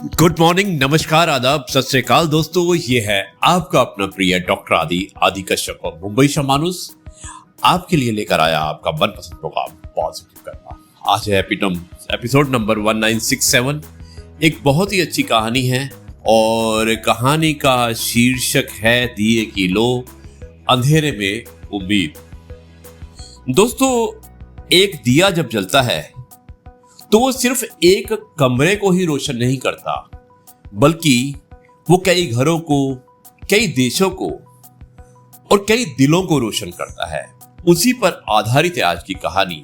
Good morning, नमस्कार, आदाब, सत श्री अकाल दोस्तों। ये है आपका अपना प्रिय डॉक्टर आदि कश्यप और मुंबई से मानुस आपके लिए लेकर आया आपका मनपसंद प्रोग्राम पॉजिटिव करना। आज है एपिसोड नंबर 1967। एक बहुत ही अच्छी कहानी है और कहानी का शीर्षक है दिए की लो, अंधेरे में उम्मीद। दोस्तों, एक दिया जब जलता है तो वो सिर्फ एक कमरे को ही रोशन नहीं करता, बल्कि वो कई घरों को, कई देशों को और कई दिलों को रोशन करता है। उसी पर आधारित है आज की कहानी।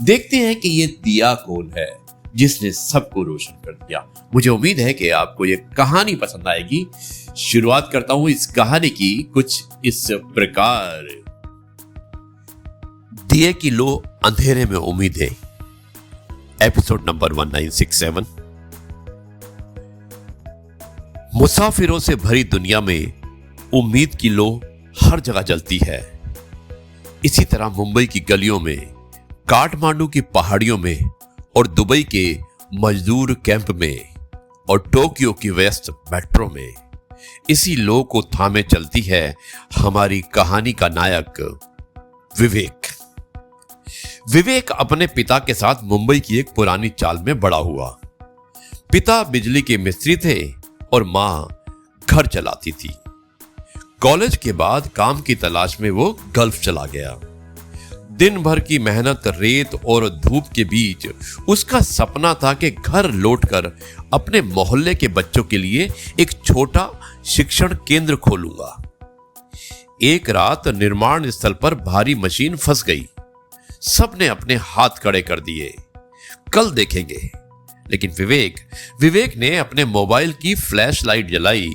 देखते हैं कि ये दिया कौन है जिसने सबको रोशन कर दिया। मुझे उम्मीद है कि आपको ये कहानी पसंद आएगी। शुरुआत करता हूं इस कहानी की कुछ इस प्रकार। दिए की लो, अंधेरे में उम्मीदें, एपिसोड नंबर 1967। मुसाफिरों से भरी दुनिया में उम्मीद की लो हर जगह जलती है। इसी तरह मुंबई की गलियों में, काठमांडू की पहाड़ियों में और दुबई के मजदूर कैंप में और टोक्यो की व्यस्त मेट्रो में इसी लो को थामे चलती है हमारी कहानी का नायक विवेक अपने पिता के साथ मुंबई की एक पुरानी चाल में बड़ा हुआ। पिता बिजली के मिस्त्री थे और मां घर चलाती थी। कॉलेज के बाद काम की तलाश में वो गल्फ चला गया। दिन भर की मेहनत, रेत और धूप के बीच उसका सपना था कि घर लौटकर अपने मोहल्ले के बच्चों के लिए एक छोटा शिक्षण केंद्र खोलूंगा। एक रात निर्माण स्थल पर भारी मशीन फंस गई। सबने अपने हाथ खड़े कर दिए, कल देखेंगे। लेकिन विवेक ने अपने मोबाइल की फ्लैश लाइट जलाई,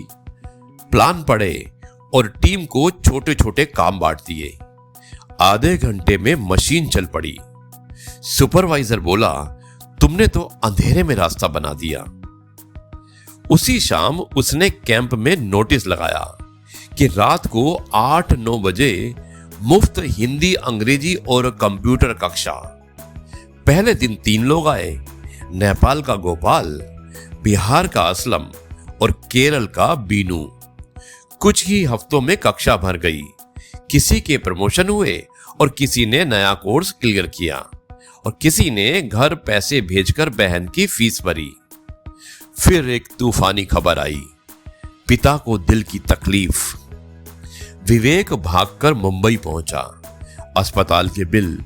प्लान पढ़े और टीम को छोटे छोटे काम बांट दिए। आधे घंटे में मशीन चल पड़ी। सुपरवाइजर बोला, तुमने तो अंधेरे में रास्ता बना दिया। उसी शाम उसने कैंप में नोटिस लगाया कि रात को 8-9 बजे मुफ्त हिंदी, अंग्रेजी और कंप्यूटर कक्षा। पहले दिन 3 लोग आए, नेपाल का गोपाल, बिहार का असलम और केरल का बीनू। कुछ ही हफ्तों में कक्षा भर गई। किसी के प्रमोशन हुए और किसी ने नया कोर्स क्लियर किया और किसी ने घर पैसे भेजकर बहन की फीस भरी। फिर एक तूफानी खबर आई, पिता को दिल की तकलीफ। विवेक भागकर मुंबई पहुंचा। अस्पताल के बिल,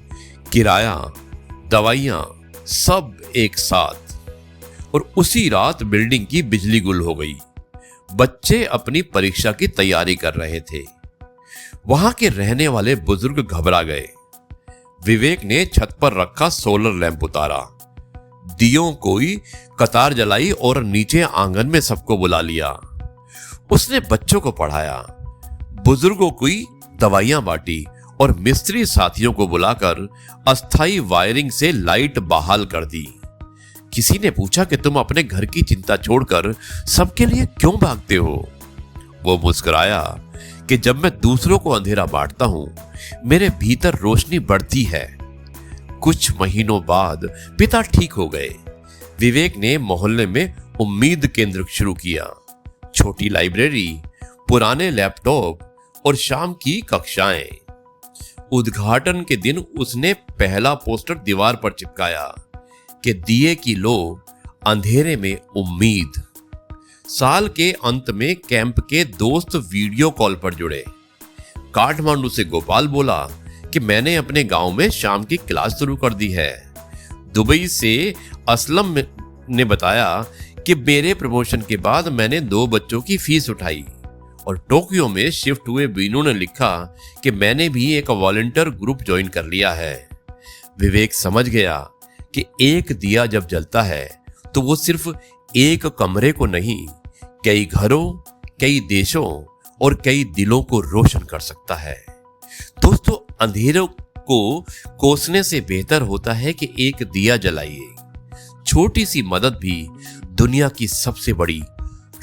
किराया, दवाइयां, सब एक साथ। और उसी रात बिल्डिंग की बिजली गुल हो गई। बच्चे अपनी परीक्षा की तैयारी कर रहे थे। वहां के रहने वाले बुजुर्ग घबरा गए। विवेक ने छत पर रखा सोलर लैंप उतारा, दियों की कतार जलाई और नीचे आंगन में सबको बुला लिया। उसने बच्चों को पढ़ाया, बुजुर्गों की दवाइयां बांटी और मिस्त्री साथियों को बुलाकर अस्थाई वायरिंग से लाइट बहाल कर दी। किसी ने पूछा कि तुम अपने घर की चिंता छोड़कर सबके लिए क्यों भागते हो? वो मुस्कुराया कि जब मैं दूसरों को अंधेरा बांटता हूं, मेरे भीतर रोशनी बढ़ती है। कुछ महीनों बाद पिता ठीक हो गए। विवेक ने मोहल्ले में उम्मीद केंद्र शुरू किया। छोटी लाइब्रेरी, पुराने लैपटॉप और शाम की कक्षाएं। उद्घाटन के दिन उसने पहला पोस्टर दीवार पर चिपकाया कि दिए की लो, अंधेरे में उम्मीद। साल के अंत में कैंप के दोस्त वीडियो कॉल पर जुड़े। काठमांडू से गोपाल बोला कि मैंने अपने गांव में शाम की क्लास शुरू कर दी है। दुबई से असलम ने बताया कि मेरे प्रमोशन के बाद मैंने 2 बच्चों की फीस उठाई। और टोक्यो में शिफ्ट हुए बीनू ने लिखा कि मैंने भी एक वॉलंटियर ग्रुप ज्वाइन कर लिया है। विवेक समझ गया कि एक दिया जब जलता है तो वो सिर्फ एक कमरे को नहीं, कई घरों, कई देशों और कई दिलों को रोशन कर सकता है। दोस्तों, अंधेरों को कोसने से बेहतर होता है कि एक दिया जलाइए। छोटी सी मदद भी दुनिया की सबसे बड़ी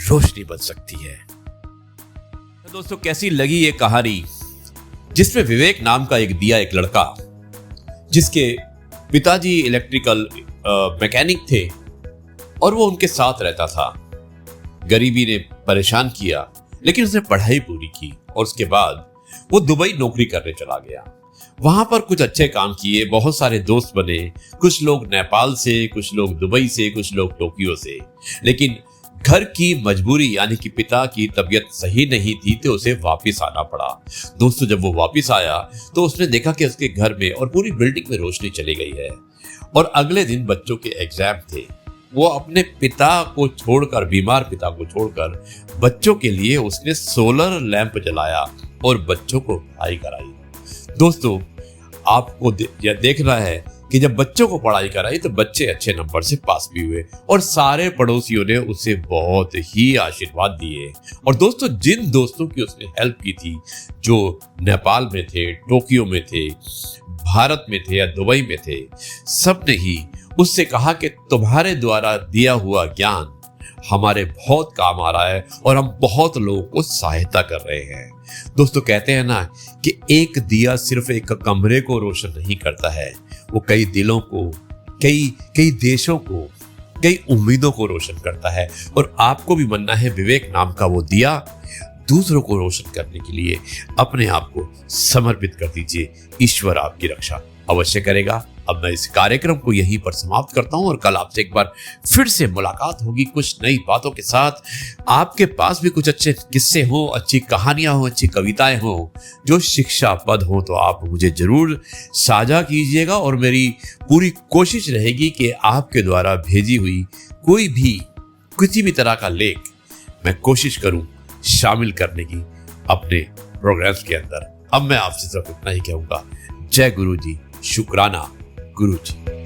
रोशनी बन सकती है। दोस्तों, कैसी लगी ये कहानी जिसमें विवेक नाम का एक दिया, एक लड़का जिसके पिताजी इलेक्ट्रिकल मैकेनिक थे और वो उनके साथ रहता था। गरीबी ने परेशान किया, लेकिन उसने पढ़ाई पूरी की और उसके बाद वो दुबई नौकरी करने चला गया। वहां पर कुछ अच्छे काम किए, बहुत सारे दोस्त बने, कुछ लोग नेपाल से, कुछ लोग दुबई से, कुछ लोग टोक्यो से। लेकिन घर की मजबूरी यानी कि पिता की तबीयत सही नहीं थी तो उसे वापस आना पड़ा। दोस्तों, जब वो वापस आया तो उसने देखा कि उसके घर में और पूरी बिल्डिंग में रोशनी चली गई है और अगले दिन बच्चों के एग्जाम थे। वो अपने पिता को छोड़कर, बीमार पिता को छोड़कर, बच्चों के लिए उसने सोलर लैंप जलाया और बच्चों को पढ़ाई कराई। दोस्तों, आपको यह देखना है कि जब बच्चों को पढ़ाई कराई तो बच्चे अच्छे नंबर से पास भी हुए और सारे पड़ोसियों ने उसे बहुत ही आशीर्वाद दिए। और दोस्तों, जिन दोस्तों की उसने हेल्प की थी, जो नेपाल में थे, टोक्यो में थे, भारत में थे या दुबई में थे, सबने ही उससे कहा कि तुम्हारे द्वारा दिया हुआ ज्ञान हमारे बहुत काम आ रहा है और हम बहुत लोगों को सहायता कर रहे हैं। दोस्तों, कहते हैं ना कि एक दिया सिर्फ एक कमरे को रोशन नहीं करता है, वो कई दिलों को, कई देशों को, कई उम्मीदों को रोशन करता है। और आपको भी बनना है विवेक नाम का वो दिया। दूसरों को रोशन करने के लिए अपने आप को समर्पित कर दीजिए। ईश्वर आपकी रक्षा अवश्य करेगा। अब मैं इस कार्यक्रम को यहीं पर समाप्त करता हूं और कल आपसे एक बार फिर से मुलाकात होगी कुछ नई बातों के साथ। आपके पास भी कुछ अच्छे किस्से हो, अच्छी कहानियां हो, अच्छी कविताएं हो, जो शिक्षाप्रद हो, तो आप मुझे जरूर साझा कीजिएगा और मेरी पूरी कोशिश रहेगी कि आपके द्वारा भेजी हुई कोई भी किसी भी तरह का लेख मैं कोशिश करूं शामिल करने की अपने प्रोग्राम्स के अंदर। अब मैं आपसे सिर्फ इतना ही कहूंगा, जय गुरु जी, शुक्राना गुरु जी।